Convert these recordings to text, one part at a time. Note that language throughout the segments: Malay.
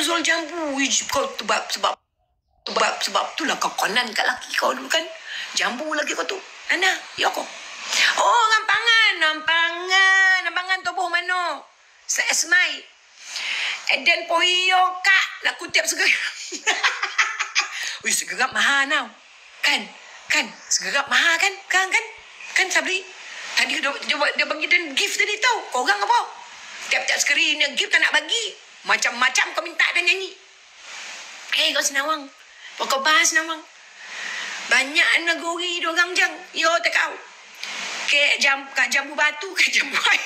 Zul jambu. Kau sebab itulah kau konan kat laki kau dulu kan. Jambu lagi kau tu. Ana, ya kau. Oh, nampangan tubuh mano. Sa esmai. Eden poyo kak nak kutip segera. Wih, segerap mahal now. Kan segerap mahal kan Sabri. Tadi dia bagi dan gift tadi tau. Korang apa? Tiap-tiap skrin yang gift tak nak bagi. Macam-macam kau minta dan nyanyi. Kau senawang. Kau bahas senawang. Banyak negeri diorang jang. Yo tak kau. Jambu batu ke jambu air.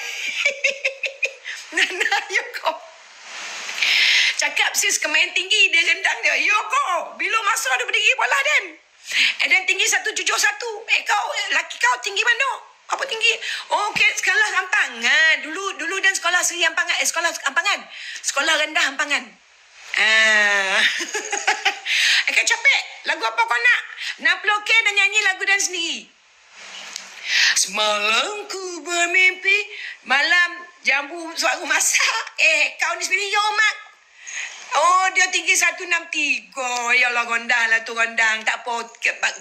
Nana yo kau. Cakap sis kemain tinggi dia rendang dia. Yo kau. Bila masa dia berdiri bola dan. Dan tinggi 171. Kau laki kau tinggi mana? Apa tinggi? Oh, okay, sekolah Ampangan. Dulu dan sekolah Seri Ampangan. Sekolah Ampangan. Sekolah rendah Ampangan. Kau capek. Lagu apa kau nak? Nak pelukir dan nyanyi lagu dan sendiri. Semalam ku bermimpi. Malam jambu suara masak. Kau ni sebenarnya yo mak. Oh, dia tinggi 163. Yalah, gondang lah tu, gondang. Tak apa,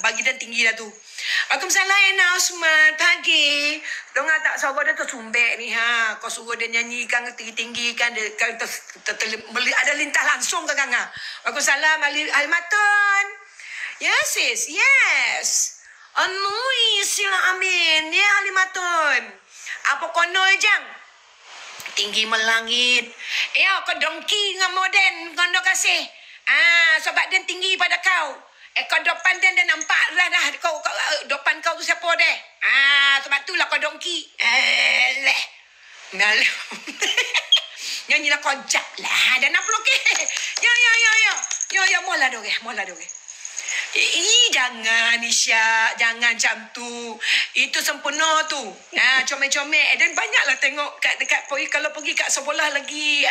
bagi dia tinggi lah tu. Waalaikumsalam, Ena Osman. Pagi. Dengar tak suara dia tu sumbek ni, ha. Kau suruh dia nyanyikan tinggi-tinggi kan. Dia kan ada lintah langsung ke Kang. Waalaikumsalam, Almatun. Yes, sis. Yes. Anui sila amin. Ya, Alimatun. Apa konoi jang? Tinggi melangit. Kau dongki dengan moden. Kau nak kasih. Sebab dia tinggi pada kau. Kau depan dia nampak lah dah. Kau depan kau tu siapa deh. Sebab tu lah kau dongki. Nyanyilah kojak lah. Dan nak pelukir. Ya. Mola dore. Jangan Isya. Jangan macam tu. Itu sempurna tu. Comel-comel. Dan banyaklah tengok dekat kalau pergi kat sekolah lagi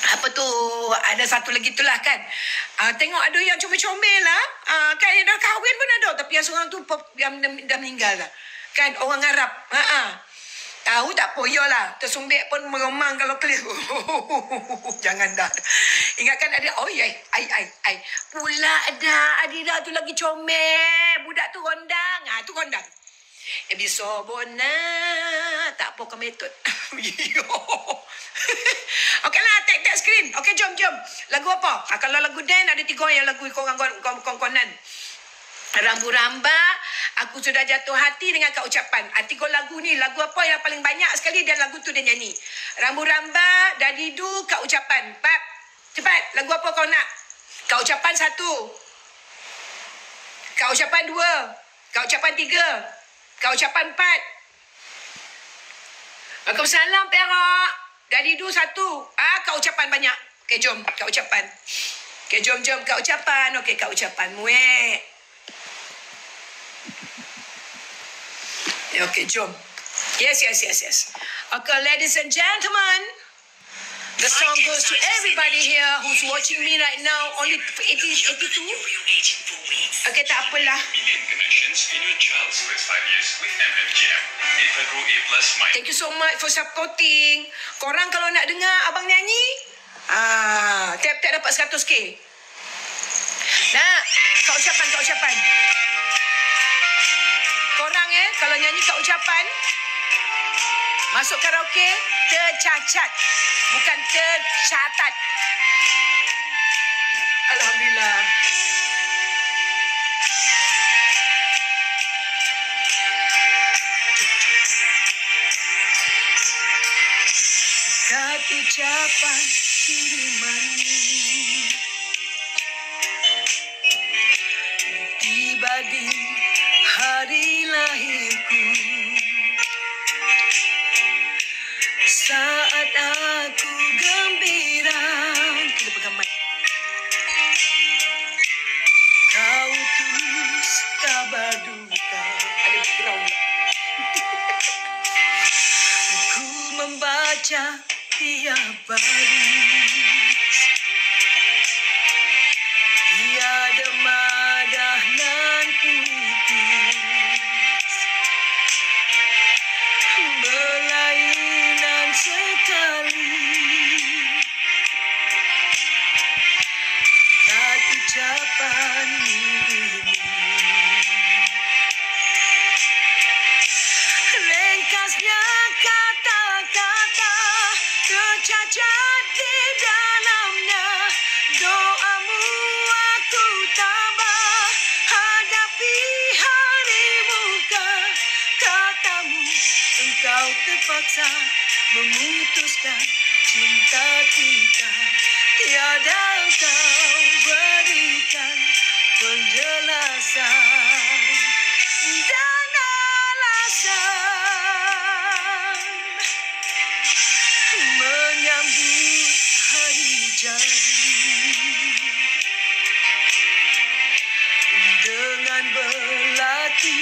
apa tu, ada satu lagi tu lah kan. Tengok ada yang comel-comel lah. Kan yang dah kahwin pun ada. Tapi yang seorang tu yang dah meninggal lah. Kan orang Arab. Tahu tak poyo lah. Tersumbek pun meremang kalau clear. Jangan dah. Ingatkan ada. Oh ya. Ai. Pula ada. Adira tu lagi comel. Budak tu rondang. Tu rondang. Bisa bona. Tak apa ke metod. Okey lah. Take screen. Okey jom. Lagu apa? Kalau lagu Dan ada 3 yang lagu konan. Rambu Ramba, aku sudah jatuh hati dengan kau ucapan. 3 lagu ni, lagu apa yang paling banyak sekali dan lagu tu dia nyanyi. Rambu Ramba, Dadidu, kau ucapan. Pap, cepat, lagu apa kau nak? Kau ucapan 1. Kau ucapan 2. Kau ucapan 3. Kau ucapan 4. Waalaikumsalam, Perak. Dadidu 1. Kau ucapan banyak. Okey, jom, kau ucapan. Okey, jom, kau ucapan. Okey, kau ucapan. Muek. Okay, jom. Yes. Okay, ladies and gentlemen, the song goes to everybody here who's watching me right now. Only 82. Okay, tak apalah. Thank you so much for supporting. Korang kalau nak dengar abang nyanyi, tiap-tiap dapat 100k. Nah, kau ucapan. Korang kalau nyanyi kat ucapan, masuk karaoke, tercacat. Bukan tercatat. Alhamdulillah. Kat ucapan kirimanmu, tiba di hari lahirku, saat aku gembira. Kita pegang mic. Kau tulis kabar duka. Ada background. Ku membaca tiap baris, tiada madah nan puitis. ucapanmu ini. Ringkasnya kata-kata tercacat di dalamnya. Doamu aku tabah hadapi hari muka. Katamu engkau terpaksa memutuskan cinta kita. Tiada engkau berikan penjelasan dan alasan menyambut hari jadi dengan belati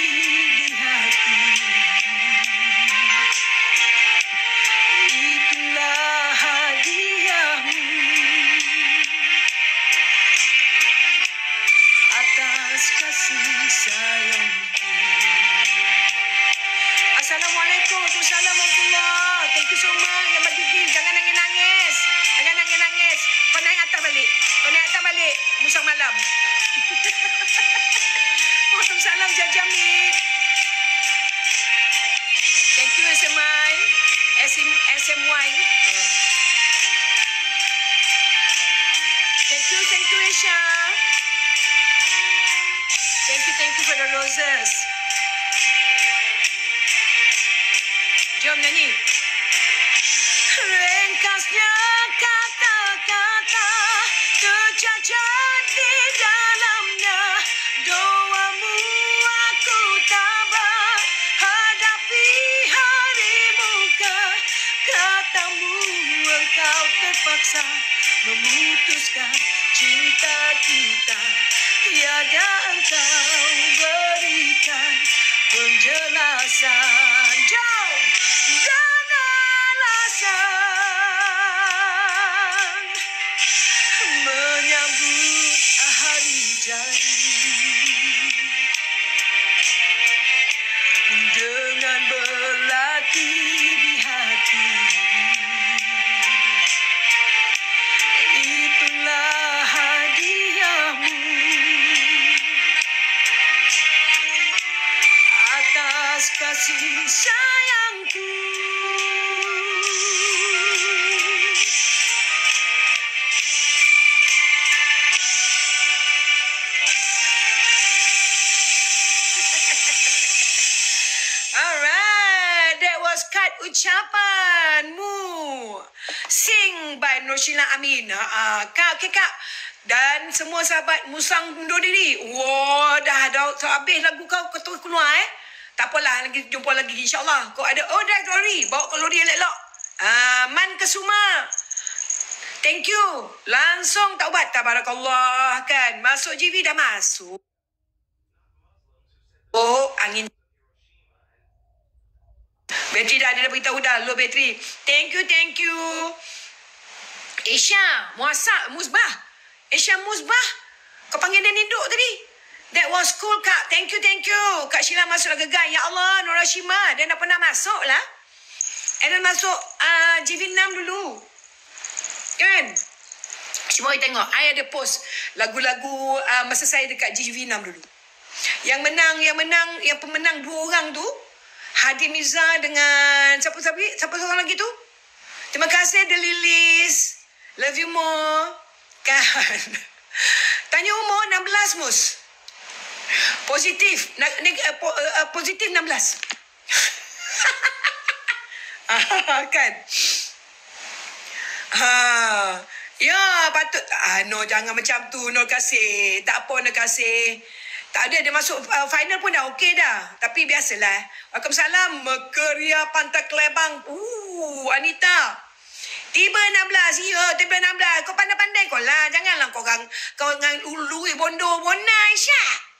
di hati. Itulah hadiahmu atas kasih sayangku. Assalamualaikum. Waalaikumsalam warahmatullahi. Thank you so much. Yang Madidin. Jangan nangis-nangis. Jangan nangis-nangis. Kau naik atas balik. Kau naik atas balik. Musang malam. Waalaikumsalam Jajami. Thank you SMI. SMY. Thank you Isha. Thank you for the roses. Jom nyanyi. Ringkasnya kata-kata tercacat di dalamnya. Doamu aku tabah hadapi hari muka. Katamu engkau terpaksa memutuskan cinta kita. Tiada engkau berikan penjelasan. Jom! Dan alasan menyambut hari jadi dengan belati di hati. Itulah hadiahmu atas kasih sayangku. Alright, that was Kat Ucapanmu. Sing by Noshina Amin. Kak, dan semua sahabat Musang undur diri. Wah, dah so habis lagu kau terus keluar Tak apalah, lagi jumpa lagi insyaAllah. Kau ada, dah sorry. Bawa kalori elok-elok. Man Kesuma. Thank you. Langsung taubat. Tabarakallah kan. Masuk GV dah masuk. Oh, angin. Bateri dah ada beritahu dah. Low bateri. Thank you. Isha, Musbah. Isha Musbah. Kau panggil dia Niduk tadi. That was cool, Kak. Thank you. Kak Sheila masuk dah gegar. Ya Allah, Nora Shima. Dia dah pernah masuk lah. Dia masuk GV6 dulu. Kan? Cuma kita tengok. I ada post lagu-lagu masa saya dekat GV6 dulu. Yang pemenang 2 orang tu. Hadi Mirza dengan siapa seorang lagi tu? Terima kasih The Lilis. Love you more. Kan? Tanya umur 16 Mus. Positif. Positif 16. Kan? Ya, patut. No, jangan macam tu. No, kasih. Tak apa, no, kasih. Tak ada, dia masuk final pun dah okey dah. Tapi biasalah. Waalaikumsalam. Mekeria Pantai Kelebang. Anita. Tiba 16. Ya, tiba 16. Kau pandai-pandai kau lah. Janganlah kau dengan ului bondo bona Aisyah.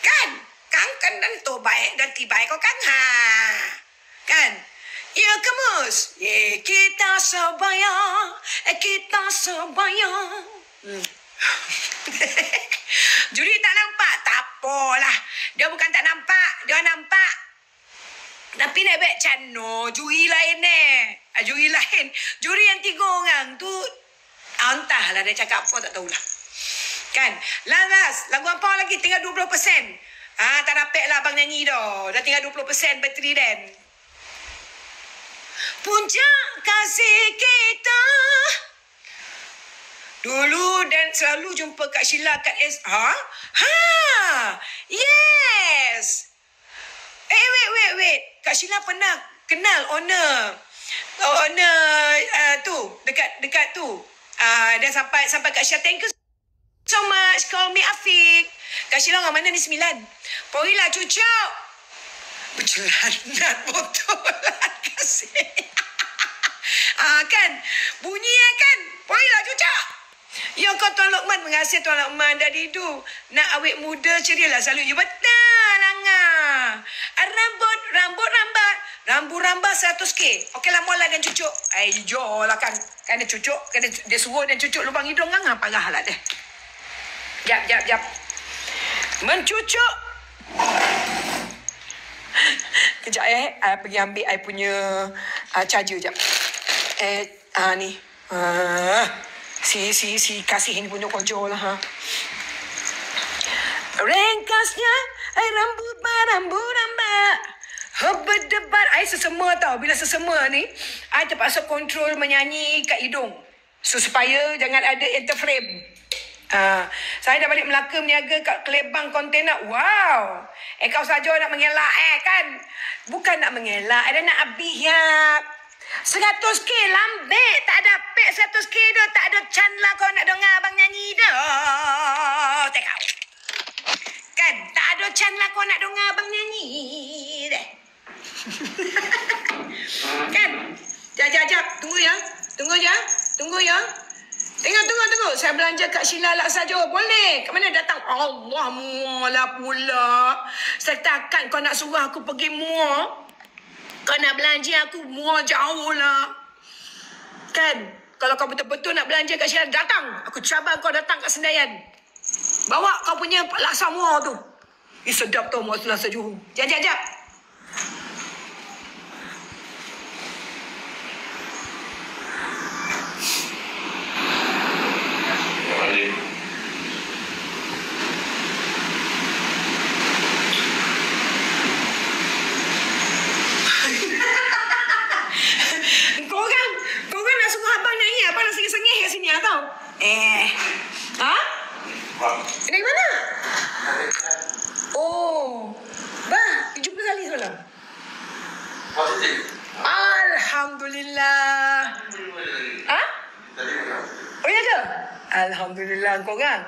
Kan? Kan tu baik dan tiba kau kan. Kan? Ya, kemus. Kita sebaya. Juri tak nampak? Tak apalah. Dia bukan tak nampak. Dia nampak. Tapi nak baik cano. Juri lain Juri lain. Juri yang 3 orang tu. Entahlah dia cakap apa tak tahulah. Kan? Laras, lagu apa lagi? Tinggal 20%. Tak dapat lah abang nyanyi dah. Dah tinggal 20% bateri dan. Puncak kasih kita. Dulu dan selalu jumpa Kak Sheila kat Yes. Wait. Kak Sheila pernah kenal owner tu dekat tu. Dah sampai Kak Sheila. Thank you so much. Call me Afiq. Kak Sheila orang mana ni 9. Porilah cucuk. Bercelanat botol lah kasih. Kan? Bunyi kan? Porilah cucuk. Ya kau Tuan Lokman. Mengasihi Tuan Lokman. Dari tu nak awet muda ceria lah selalu. You betul Angah. Rambut rambat 100k. Okey lah mola dan cucuk. Jom lah kan. Kan dia cucuk. Kan dia suruh dan cucuk lubang hidung Angah. Parah lah dia. Jap. Mencucuk. Kejap I pergi ambil I punya charger jap. Ni. Si kasih ni punya kojo lah ha. Ringkasnya rambut rambut. Berdebar. I sesema tau. Bila sesema ni, I terpaksa kontrol menyanyi kat hidung. Supaya jangan ada interframe. Saya dah balik Melaka meniaga kat Kelebang kontainer. Wow. Kau saja nak mengelak kan? Bukan nak mengelak. Ada nak abihap. 100k lambek. Tak ada pek 100k dah. Tak ada can lah kau nak dengar abang nyanyi dah. Tekau. Kan? Tak ada can lah kau nak dengar abang nyanyi dah. Kan? Jap. Tunggu ya. Tunggu. Saya belanja kat Sheila Laksa Johor. Boleh. Kat mana datang? Allah mualah pula. Saya takkan kau nak suruh aku pergi muar. Kau nak belanja aku muar jauh lah. Kan? Kalau kau betul-betul nak belanja kat Sheila, datang. Aku cabar kau datang kat Senayan. Bawa kau punya laksa muar tu. Sedap tau muar Laksa Johor. Jap. Korang nak suruh abang nyanyi. Abang nak sengih-sengih kat sini tau. Dari mana? Jumpa sekali semalam. Alhamdulillah. Oh ya ke? Alhamdulillah korang.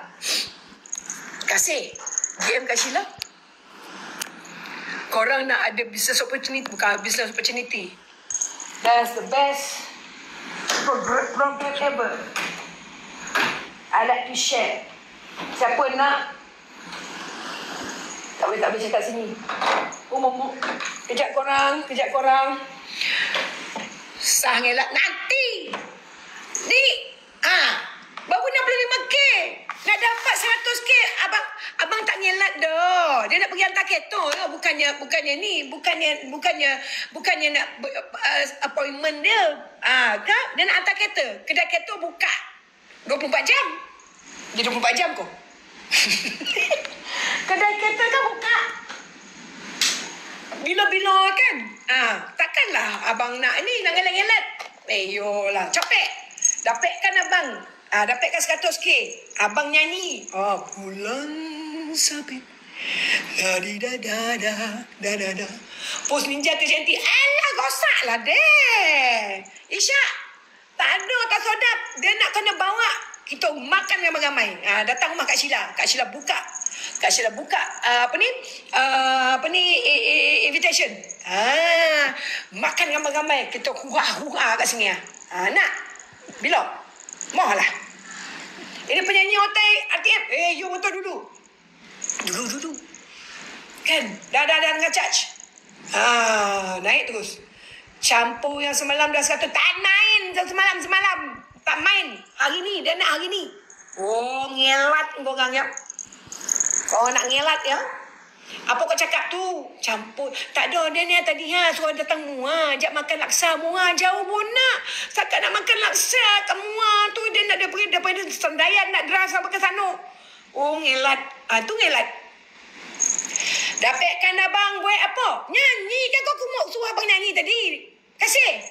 Kasih. DM kat Sheila. Korang nak ada business opportunity. Bukan business opportunity. That's the best program ever. I like to share. Siapa nak? Tak boleh cakap sini. Kejap korang. Sah ngelak nanti. Ni. Baru 65k. Nak dapat 100k. Abang tak ngelat dah. Dia nak pergi hantar kereta lah. Bukannya nak appointment dia. Kan? Dia nak hantar kereta. Kedai kereta buka 24 jam. Dia 24 jam kau. Kedai kereta kan buka bila-bila kan. Takkanlah abang nak ngelat-ngelat. Yolah, capek. Dapatkan abang. Dapatkan 100k. Abang nyanyi. Bulan sabit. Da-di-da-da-da. Pos ninja tu cantik. Alah, gosak lah deh. Isyak. Tak ada, tak sedap. Dia nak kena bawa. Kita makan ramai-ramai. Datang rumah Kak Sheila. Kak Sheila buka. Invitation. Makan ramai-ramai. Kita hurrah kat sini. Nak? Bila? Mohlah. Ini penyanyi hotel RTM. You motor dulu. Dulu. Kan? Dah dengan charge. Naik terus. Campur yang semalam dah 100. Tak main semalam. Tak main. Hari ni. Dia nak hari ni. Ngelat korang ya. Kau nak ngelat ya. Apa kau cakap tu? Campur. Tak ada. Dia ni tadi suruh datang Muar. Ajak makan laksa Muar. Jauh pun nak. Sakat nak makan laksa kat Muar tu. Dia nak daripada Sendayan nak drive sampai ke sana. Oh, ngelat. Tu ngelat. Dapatkan abang buat apa? Nyanyi kan kau kumuk suruh abang nyanyi tadi. Kasih.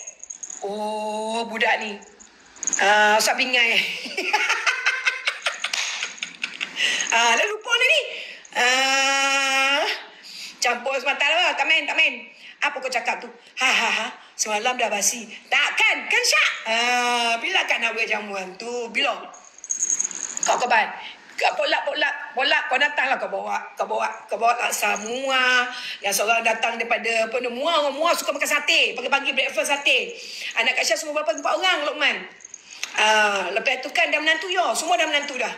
Oh, budak ni. Usap bingai. Dah lupa ni. Campur semata lah. Tak main. Apa kau cakap tu? Semalam dah basi. Takkan? Kan Syak? Bila kan nak buat jamuan tu? Bila? Kau keban. Polak kau datang lah kau bawa laksa Muar. Yang seorang datang daripada apa ni, Muar suka makan sate. Pagi-pagi breakfast sate. Anak Kak Syah semua berapa 4 orang Lokman. Lepas tu kan dah menantu ya. Semua dah menantu dah.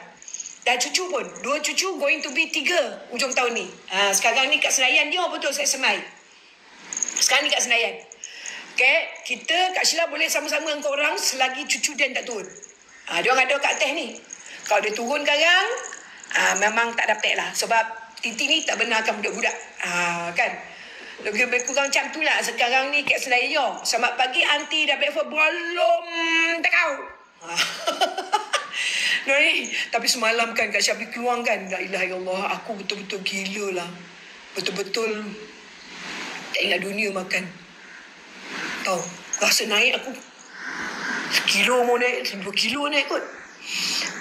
Dan cucu pun. 2 cucu going to be 3 ujung tahun ni. Sekarang ni kat Senayan dia betul saya semai. Sekarang ni kat Senayan. Okay. Kita Kak Sheila boleh sama-sama dengan korang selagi cucu dia tak turun. Dia orang ada kat atas ni. Kalau dia turun sekarang, memang tak dapat lah. Sebab Titi ni tak benarkan budak-budak. Kan? Lebih kurang macam tu lah. Sekarang ni kat Senayan. Selamat pagi, aunty dah breakfast. Belum tak kau. Ni, tapi semalam kan Kak Syafiq keluar kan. La ilaha illallah. Aku betul-betul gila lah. Betul-betul tak ingat dunia makan. Tahu, rasa naik aku. 1 kilo mau naik, 2 kilo naik kot.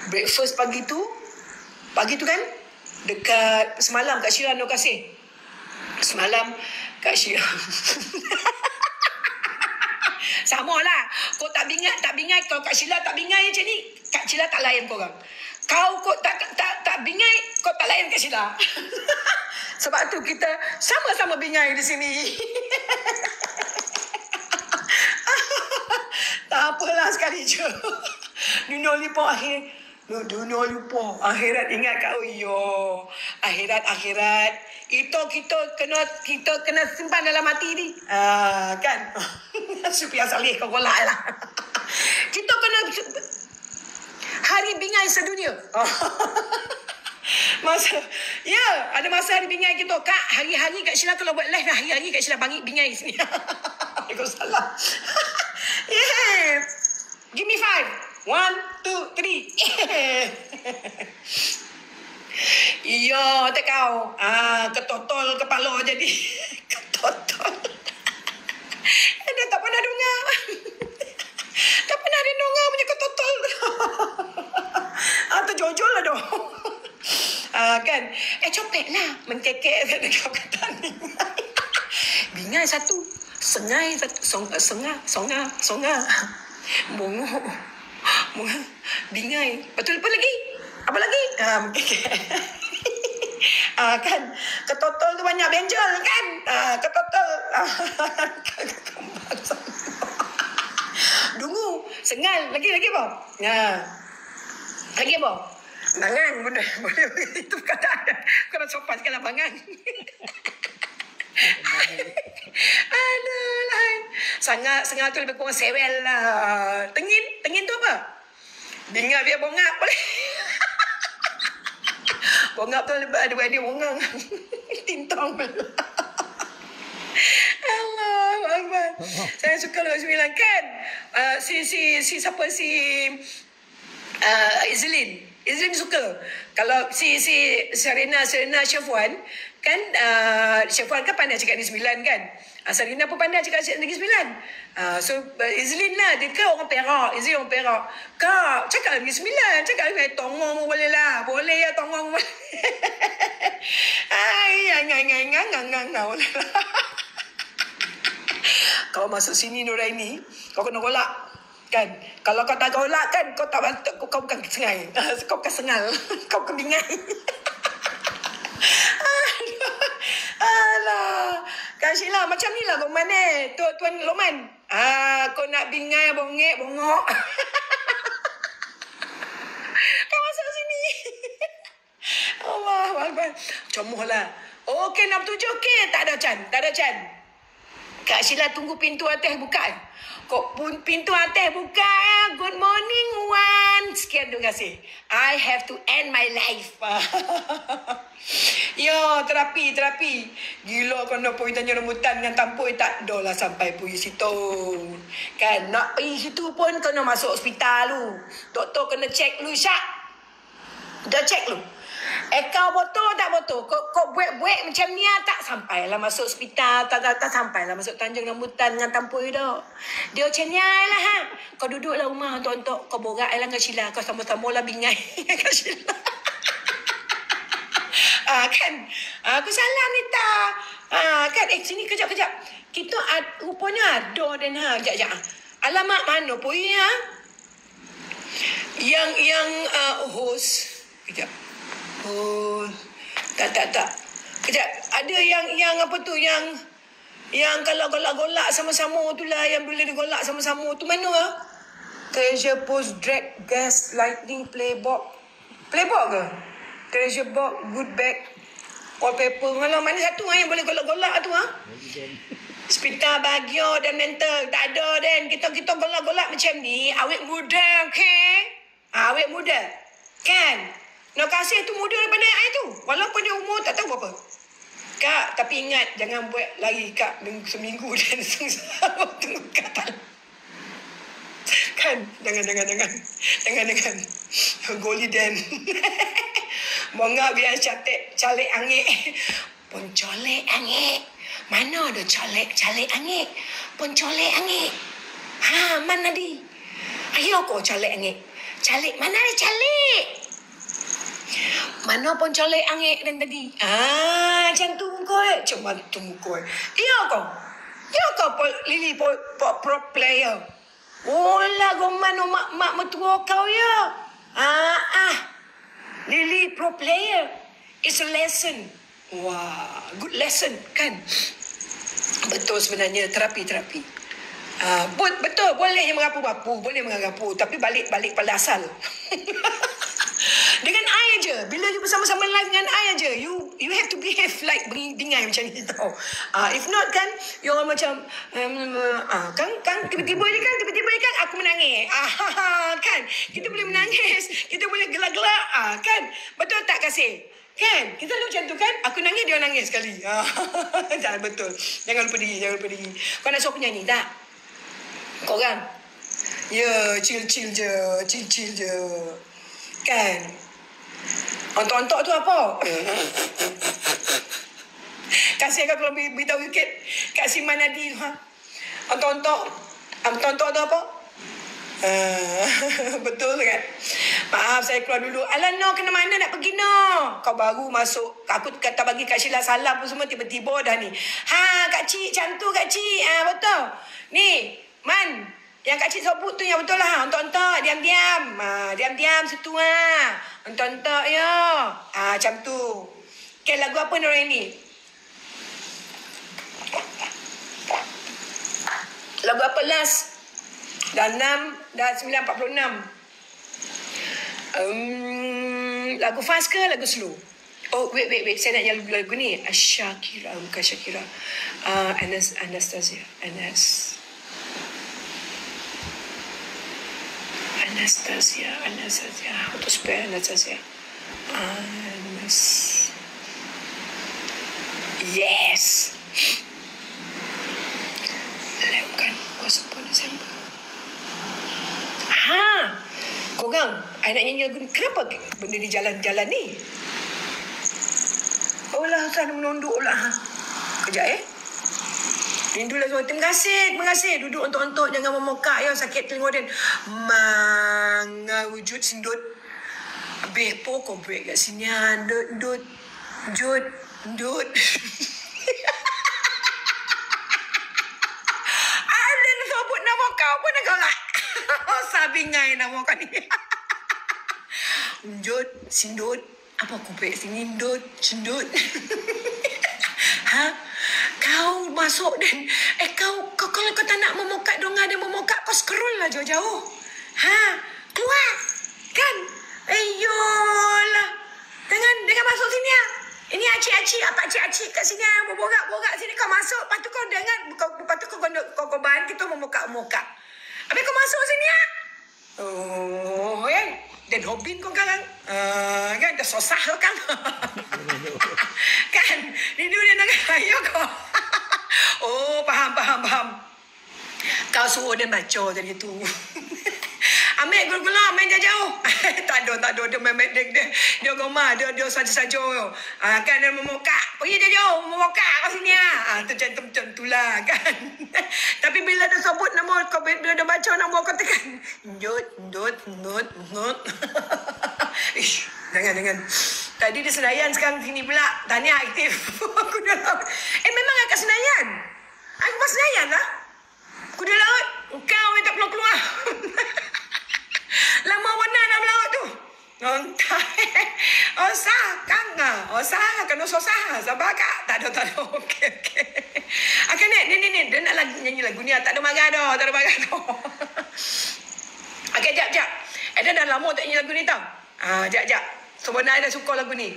Breakfast pagi tu kan, dekat semalam Kak Syira nak kasih. Semalam Kak Syira. Sama lah. Kau tak bingai. Kau Kak Syira tak bingai macam ni. Kak Syira tak layan korang. Kau tak bingai, kau tak layan Kak Syira. Sebab tu kita sama-sama bingai di sini. Tak apalah sekali je. Dunia lupa akhirat ingat kau yo. Akhirat itu kita kena simpan dalam hati ni. Kan? Supaya salih kau golak lah. Kita kena hari bingai sedunia. Ada masa hari bingai kita. Kak, hari-hari Kak Sheila kalau buat live, hari-hari Kak Sheila bingai sini. Waalaikumsalam. Yeah. Give me 5. 1, 2, 3. Iya, tak kau. Ketotol kepala jadi. Ketotol. Dia tak pernah dengar. Tak pernah dia dengar punya ketotol. Terjojol lah dong. Kan? Copek lah. Mengkekek ada kau kata ni. Bingai satu. Sengai satu. Songa. Bongok. Bingai. Betul apa lagi? Apa lagi? Kan? Ketotol tu banyak benjol kan? Ketotol. Dungu. Sengal. Lagi apa? Lagi apa? Bangang. Boleh. Itu kata ada. Kena sopan sekali bangang. Aduh lah. Sangat tu lebih kurang sewel lah. Tengin tu apa? Bingat biar bongap boleh. Bongap tu ada dia bongang. Tintong. Allah Akbar. Saya suka lagu 9 kan. Siapa Izlin suka. Kalau si Serena Syafwan kan, Syafwan kan pandai cakap Negeri Sembilan kan. Serena pun pandai cakap Negeri Sembilan. So Izlin lah, dia kan orang Perak. Izlin orang Perak. Kak, cakap Negeri Sembilan. Cakap Tongong boleh lah. Boleh ya Tongong. Boleh lah. Kau masuk sini Nuraini, kau kena golak. Kan? Kalau kau tak golak kan, kau tak bantu, kau bukan sengai. Kau bukan sengal. Kau bukan bingai. Alah. Kak Sheila macam ni lah Lokman Tuan Lokman. Kau nak bingai bongok. Kau masuk sini. Allah Akbar. Comoh lah. Okey, 67 okey. Tak ada Chan. Kak Sheila tunggu pintu atas buka. Kok pun pintu atas buka. Good morning, Wan. Sekian, terima kasih. I have to end my life. Yo, terapi. Gila kau nak pergi tanya rambutan dengan tampoi tak? Dah lah sampai pergi situ. Kan, nak pergi situ pun kena masuk hospital lu. Doktor kena check lu, Syak. Dah check lu. Kau botol tak botol? Kau buat macam ni tak sampailah masuk hospital, tak sampailah masuk Tanjung Rambutan dengan Tampoi dah. Dia macam ni lah ha. Kau duduklah rumah untuk kau borak lah dengan Sheila. Kau sama-sama lah bingai dengan Sheila. Kan? Aku salam ni tak. Kan? Sini kejap. Kita rupanya ada dan Sekejap. Alamat mana pun ya? Yang host. Kejap. Oh, tak. Kejap, ada yang apa tu, yang kalau golak-golak sama-sama tu lah, yang boleh digolak sama-sama tu mana ah? Treasure Post Drag Gas Lightning Playbox ke? Treasure Box Good Bag Wallpaper. Mana satu yang boleh golak-golak tu ah? Hospital Baguio dan mental tak ada dan kita golak-golak macam ni awet muda, okey? Awet muda. Kan? Nak kasih tu muda daripada air tu. Walaupun dia umur tak tahu berapa. Kak, tapi ingat jangan buat lagi Kak seminggu dan sama tunggu Kak. Kan? Jangan. Goli dan. Monga biar calik angin. Poncolek angin. Mana ada calik angin? Poncolek angin. Mana di? Ayo kau calik angin. Calik, mana ada calik? Mana pun colek angin dan tadi. Macam tu muka Cuma tu muka Ya kau Lily pro player. Olah goman mak metua kau ya. Lily pro player. It's a lesson. Wah, good lesson kan. Betul sebenarnya terapi. Betul boleh merapu, tapi balik pada asal. Dengan I je. Bila you bersama-sama live dengan I je. You have to behave like bingai macam ni tau. If not kan, you orang macam kan tiba-tiba je kan aku menangis. Kan? Kita boleh menangis. Kita boleh gelak-gelak. Kan? Betul tak kasih? Kan? Kita lu macam tu kan? Aku nangis, dia nangis sekali. Tak, betul. Jangan lupa diri. Kau nak suruh aku nyanyi tak? Korang? Ya, chill je. Kan? Ontok-ontok tu apa? Kasih kau kalau beritahu sikit. Kak Siman Nadi tu. Ontok-ontok tu apa? Betul kan? Maaf saya keluar dulu. Alah no, kena mana nak pergi no? Kau baru masuk. Aku kata bagi Kak Sheila salam pun semua tiba-tiba dah ni. Kak Cik, cantu Kak Cik. Betul. Ni, Man. Yang Kak Cik sebut tu yang betul lah. Ontok-ontok, diam-diam. Diam-diam situ Ontok-ontok ya. Macam tu. Okay, lagu apa Nora ini? Lagu apa last? Dah 9.46. Lagu fast ke lagu slow? Oh, wait. Saya nak nyanyi lagu ni. Shakira, bukan Shakira. Anastasia. How to spell Anastasia? Yes. Bukan. Desember. Korang, I nak nyanyi lagu ni. Kenapa benda ni jalan-jalan ni? Lah, sana menunduk lah. Kejap Rindulah semua. Terima kasih. Duduk untuk jangan memokak ya. Sakit telinga dan wujud sindut. Habis kau break kat sini. Dut. Ada sebut nama kau pun kau lah. Sabingai nama kau ni. Jut, sindut. Apa kau break sini? Dut, sindut. Kau masuk dan kau kalau kau tak nak memokak donga dan memokak kau scroll lah jauh-jauh. Keluar. Kan? Ayolah. Dengan masuk sini Ini acik-acik kat sini borak sini kau masuk. Lepas tu kau dengar lepas tu kau bahan kita memokak. Habis kau masuk sini dan hobi kau kan dah susah kan. Kan? Ini dia nak ayo kau. Faham. Kau suruh dia baca tadi tu. Ambil gula-gula main jauh-jauh. tak ada. Dia main dia gomah, dia saja-saja. Kan dia memokak. Pergi jauh-jauh, memokak kat sini tu macam itulah kan. Tapi bila dia sebut nama kau, bila dia baca nama kau tekan. Not. Ish, jangan. Tadi di Senayan, sekarang sini pula. Tahniah aktif. Kuda laut. Memang kat Senayan. Aku pas Senayan lah. Kuda laut. Kau yang tak keluar-keluar. Lama warna dalam laut tu. Nontai. Kan osah. Sabar kak. Tak ada. Okey. Akan ni. Dia nak nyanyi lagu ni. Tak ada marah dah. Okey, jap. Eda dah lama tak nyanyi lagu ni tau. Jap. Sebenarnya dah suka lagu ni.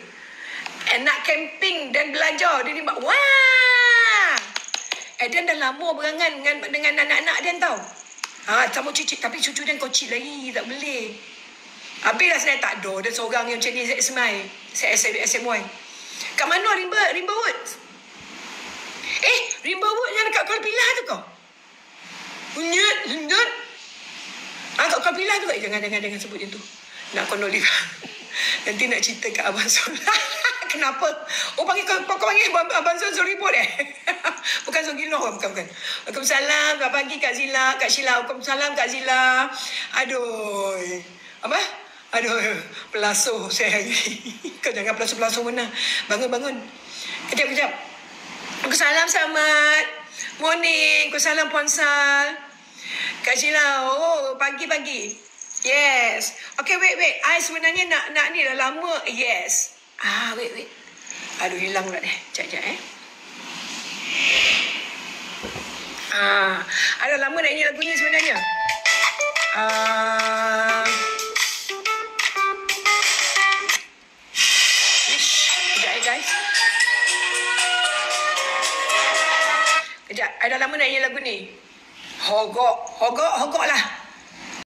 Nak camping dan belajar. Dia ni wah. Eden dah lama berangan dengan anak-anak Eden tau. Sama cucu. Tapi cucu Eden kecil lagi. Tak boleh. Habis lah sebenarnya tak ada. Dia seorang yang macam ni. SMY. Kat mana Rimba Woods? Rimba Woods yang dekat Kuala Pilah tu kau? Unyut. Kat Kuala Pilah tu kau? Jangan sebut macam tu. Nak kondolif. Nanti nak cerita kat Abang Sol. Kenapa? Kau panggil Abang Sol ribut Bukan Sol Gilo. Bukan. Waalaikumsalam. Selamat pagi Kak Zila. Kak Sheila. Waalaikumsalam Kak Zila. Aduh. Apa? Aduh. Pelasuh saya hari. Kau jangan pelasuh mana. Bangun. Kejap. Waalaikumsalam Samad. Morning. Waalaikumsalam Puan Sal. Kak Sheila. Pagi. Yes. Okay, wait. I sebenarnya nak ni dah lama. Yes. Wait. Aduh, hilang pula deh. Sekejap. Ada lama nak nyanyi lagu ni sebenarnya. Sekejap guys. Kejap. Ada lama nak nyanyi lagu ni. Hogok lah.